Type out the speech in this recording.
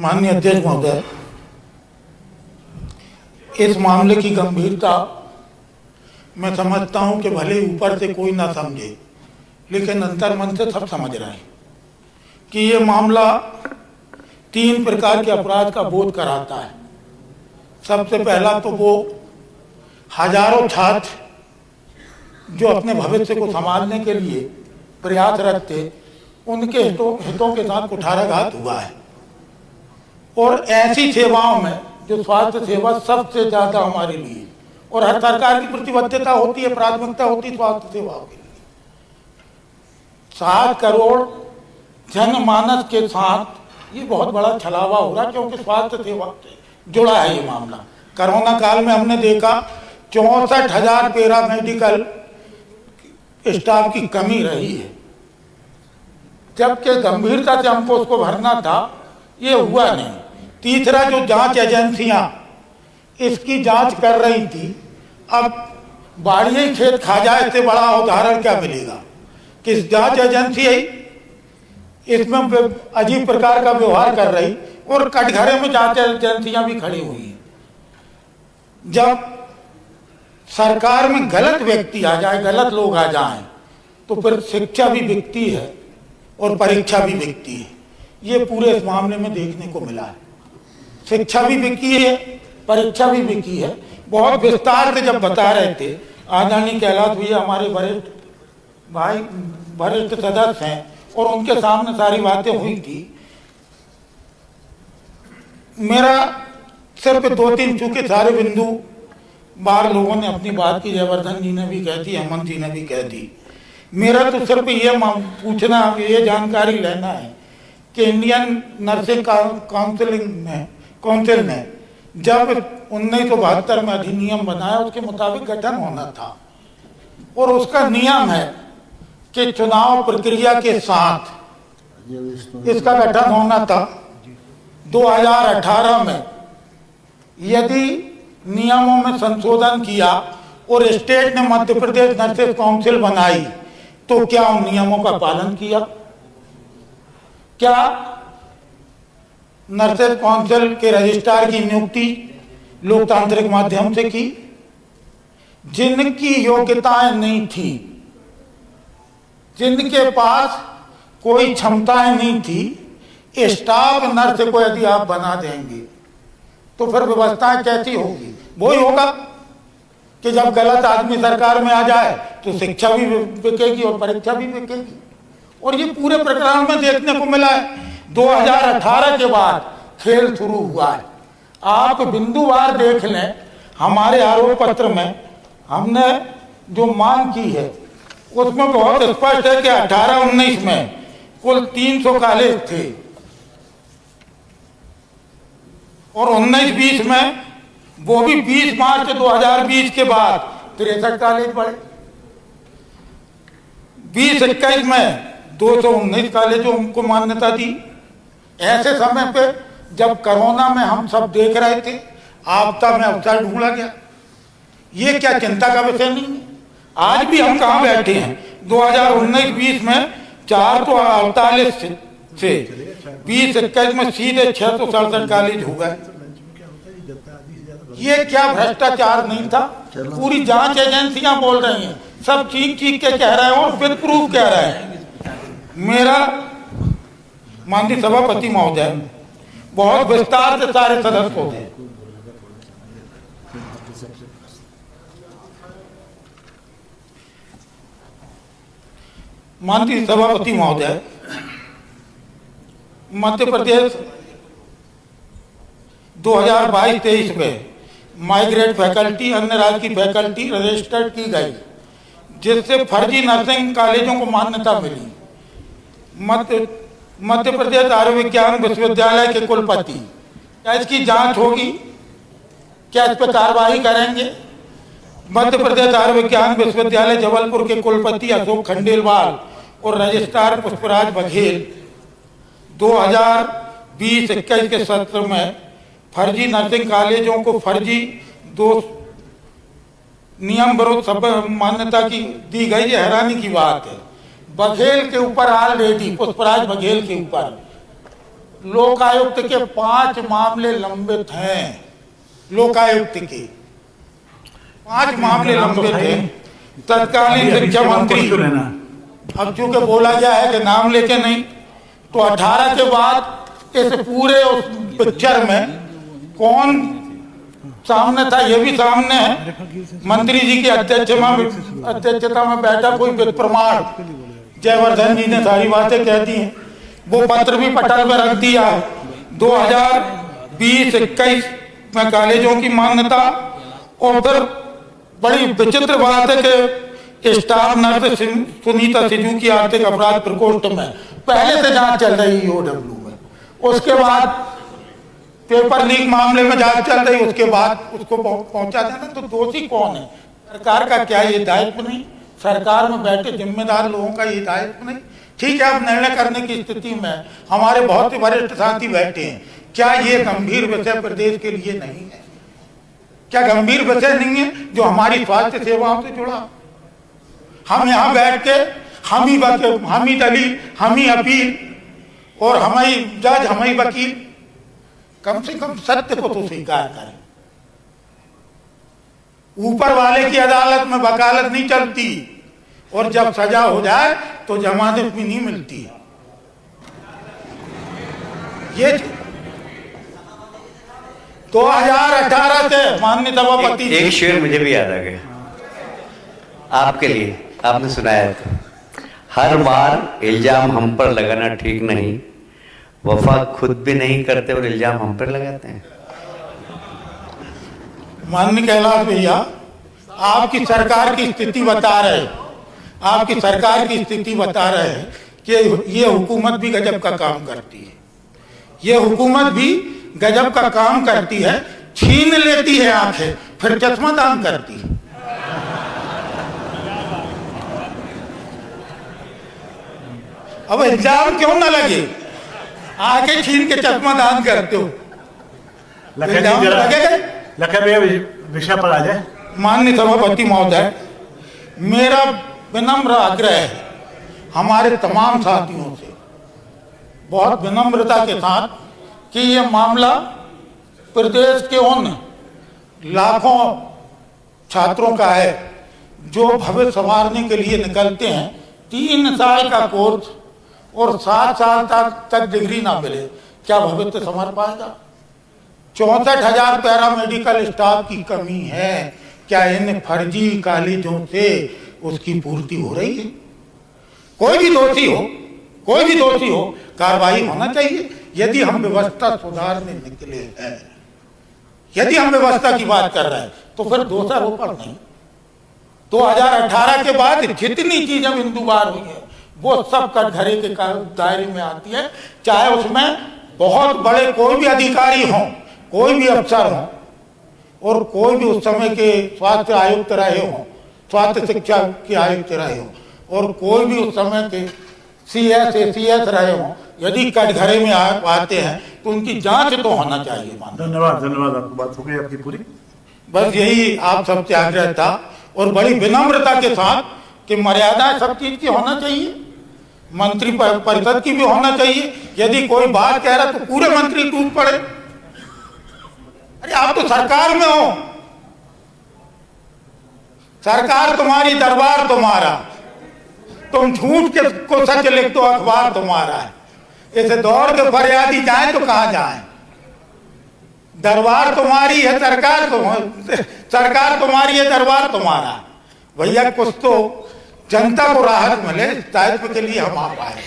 माननीय अध्यक्ष महोदय, इस मामले की गंभीरता मैं समझता हूं कि भले ऊपर से कोई ना समझे, लेकिन अंतर मन से सब समझ रहे हैं कि ये मामला 3 प्रकार के अपराध का बोध कराता है। सबसे पहला तो वो हजारों छात्र जो अपने भविष्य को संभालने के लिए प्रयासरत थे, उनके हितों के साथ कुठाराघात हुआ है। और ऐसी सेवाओं में जो स्वास्थ्य सेवा सबसे ज्यादा हमारे लिए, और हर सरकार की प्रतिबद्धता होती है, प्राथमिकता होती है स्वास्थ्य सेवाओं के लिए। 7 करोड़ जनमानस के साथ ये बहुत बड़ा छलावा हो रहा है, क्योंकि स्वास्थ्य सेवा से जुड़ा है ये मामला। कोरोना काल में हमने देखा 64,000 पैरामेडिकल स्टाफ की कमी रही है, जबकि गंभीरता से हमको उसको भरना था, ये हुआ नहीं। तीसरा, जो जांच एजेंसियां इसकी जांच कर रही थी, अब बाड़िए खेत खा जाए, इससे बड़ा उदाहरण क्या मिलेगा कि जांच एजेंसी इसमें अजीब प्रकार का व्यवहार कर रही, और कटघरे में जांच एजेंसियां भी खड़ी हुई हैं। जब सरकार में गलत व्यक्ति आ जाए, गलत लोग आ जाएं, तो फिर शिक्षा भी बिकती है और परीक्षा भी बिकती है। ये पूरे इस मामले में देखने को मिला है। शिक्षा भी बिकी है, परीक्षा भी बिकी है। बहुत विस्तार से जब बता रहे थे आदरणीय कैलाश भैया, हमारे वरिष्ठ भाई, वरिष्ठ सदस्य हैं, और उनके सामने सारी बातें हुई थी। मेरा सिर्फ 2-3 चूंकि सारे बिंदु बाहर लोगों ने अपनी बात की, जयवर्धन जी ने भी कह दी, हेमंत जी ने भी कह दी। मेरा तो सिर्फ ये पूछना, ये जानकारी लेना है कि इंडियन नर्सिंग काउंसिल ने जब 1972 में अधिनियम बनाया, उसके मुताबिक गठन होना था, और उसका नियम है कि चुनाव प्रक्रिया के साथ इसका गठन होना था। 2018 में यदि नियमों में संशोधन किया और स्टेट ने मध्य प्रदेश नर्सिंग काउंसिल बनाई, तो क्या उन नियमों का पालन किया? क्या नर्सिंग काउंसिल के रजिस्ट्रार की नियुक्ति लोकतांत्रिक माध्यम से की? जिनकी योग्यताएं नहीं थी, जिनके पास कोई क्षमताएं नहीं थी, स्टाफ नर्स को यदि आप बना देंगे तो फिर व्यवस्थाएं कैसी होगी? वही होगा कि जब गलत आदमी सरकार में आ जाए तो शिक्षा भी बिकेगी और परीक्षा भी बिकेगी। और ये पूरे प्रकरण में देखने को मिला है। 2018 के बाद खेल शुरू हुआ है। आप बिंदुवार देख लें, हमारे आरोप पत्र में हमने जो मांग की है उसमें बहुत स्पष्ट है कि 18-19 में कुल 300 कॉलेज थे, और 19-20 में, वो भी 20 मार्च 2020 के बाद 63 कॉलेज बढ़े। 2021 में 219 कॉलेजों को मान्यता दी। ऐसे समय पे जब कोरोना में हम सब देख रहे थे, आपदा में अवसर ढूंढा गया। ये क्या चिंता का विषय नहीं है? आज भी हम कहाँ बैठे हैं? 2019-20 में 448 से 2021 में सीधे 667 कॉलेज हो गए। ये क्या भ्रष्टाचार नहीं था? पूरी जांच एजेंसियां बोल रही हैं, सब चीख चीख के कह रहे हैं और फिर प्रूफ कह रहे हैं। मेरा माननीय सभापति महोदय, बहुत विस्तार से सारे सदस्य होते हैं। माननीय सभापति महोदय, मध्य प्रदेश 2022-23 में माइग्रेट फैकल्टी, अन्य राज्य की फैकल्टी रजिस्टर्ड की गई, जिससे फर्जी नर्सिंग कॉलेजों को मान्यता मिली। मध्य प्रदेश आयुर्विज्ञान विश्वविद्यालय के कुलपति, क्या इसकी जांच होगी? क्या इस पर कार्रवाई करेंगे? मध्य प्रदेश आयुर्विज्ञान विश्वविद्यालय जबलपुर के कुलपति अशोक खंडेलवाल और रजिस्ट्रार पुष्पराज बघेल 2020-21 के सत्र में फर्जी नर्सिंग कॉलेजों को फर्जी 2 नियम विरुद्ध सब मान्यता की दी गई। है हैरानी की बात है। बघेल के ऊपर ऑलरेडी, पुष्पराज बघेल के ऊपर लोकायुक्त के 5 मामले लंबित हैं। लोकायुक्त के 5 मामले लंबित हैं। तत्कालीन शिक्षा मंत्री, अब चूंकि बोला गया है कि नाम लेके नहीं, तो 18 के बाद इस पूरे उस पिक्चर में कौन सामने था ये भी सामने है। मंत्री जी की अध्यक्षता में बैठा कोई प्रमाण, जयवर्धन जी ने सारी बातें कह दी हैं। वो पत्र भी पटल में रख दिया है। 2020-21 में कॉलेजों की मान्यता, और फिर बड़ी विचित्र बात है कि स्टाफ नर्स सुनीता सिद्धू की आर्थिक अपराध प्रकोष्ठ में पहले से जांच चल रही है OW में। उसके बाद पेपर लीक मामले में जांच चल रही, उसके बाद उसको पहुंचा देना, तो दोषी कौन है? सरकार का क्या ये दायित्व नहीं? सरकार में बैठे जिम्मेदार लोगों का ये दायित्व नहीं? ठीक है, अब निर्णय करने की स्थिति में हमारे बहुत ही वरिष्ठ साथी बैठे हैं। क्या ये गंभीर विषय प्रदेश के लिए नहीं है? क्या गंभीर विषय नहीं है जो हमारी स्वास्थ्य सेवाओं से जुड़ा? हम यहाँ बैठ के हम ही दलील, हम ही अपील और हम ही जज, हम ही वकील। कम से कम सत्य को तो स्वीकार करें। ऊपर वाले की अदालत में वकालत नहीं चलती, और जब सजा हो जाए तो जमानत भी नहीं मिलती। ये 2018 से माननीय सभापति, एक शेर मुझे भी याद आ गया आपके लिए, आपने सुनाया था। हर बार इल्जाम हम पर लगाना ठीक नहीं, वफा खुद भी नहीं करते और इल्जाम हम पर लगाते हैं। माननीय कैलाश भैया, आपकी सरकार की स्थिति बता रहे, आपकी सरकार की स्थिति बता रहे हैं कि ये हुकूमत भी गजब का काम करती है। ये हुकूमत भी गजब का काम करती है। छीन लेती है आंखें, फिर चश्मा दान करती है। अब इल्जाम क्यों ना लगे? आंखें छीन के चश्मा दान करते हो, लगेगा? विषय पर आ जाए। माननीय सभापति महोदय, मेरा विनम्र आग्रह है हमारे तमाम साथियों से, बहुत विनम्रता के साथ, कि ये मामला प्रदेश के उन लाखों छात्रों का है जो भविष्य संवारने के लिए निकलते हैं। 3 साल का कोर्स और 7 साल तक डिग्री ना मिले, क्या भविष्य संवार पाएगा? 64,000 पैरामेडिकल स्टाफ की कमी है। क्या इन फर्जी कॉलेजों से उसकी पूर्ति हो रही है? कोई भी दोषी हो, कार्रवाई होना चाहिए। यदि हम व्यवस्था सुधारने निकले हैं, यदि हम व्यवस्था की बात कर रहे हैं, तो फिर दोषारोपण नहीं। 2018 के बाद जितनी चीजें बिंदुवार हुई है, वो सब कटघरे के दायरे में आती है। चाहे उसमें बहुत बड़े कोई भी अधिकारी हों, कोई भी अफसर हों, और कोई भी उस समय के स्वास्थ्य आयुक्त रहे हों, स्वास्थ्य शिक्षा के आयुक्त रहे हों, और कोई भी उस समय के CS ACS रहे हों, यदि कटघरे में आते हैं तो उनकी जांच तो होना चाहिए। धन्यवाद, आपकी बात हो गई, आपकी पूरी। बस यही आप सबसे आग्रह था, और बड़ी विनम्रता के साथ कि मर्यादा सब चीज की होना चाहिए, मंत्री परिषद की भी होना चाहिए। यदि कोई बात कह रहा तो पूरे मंत्री टूट पड़े। अरे आप तो सरकार में हो, सरकार तुम्हारी, दरबार तुम्हारा, तुम झूठ के को सच लिख दो, अखबार तुम्हारा है। ऐसे दौड़ के फरियादी जाए तो कहां जाए? दरबार तुम्हारी है, सरकार तुम्हारी है, दरबार तुम्हारा। भैया कुछ तो जनता को राहत मिले, इस दायित्व के लिए हम आ पाए।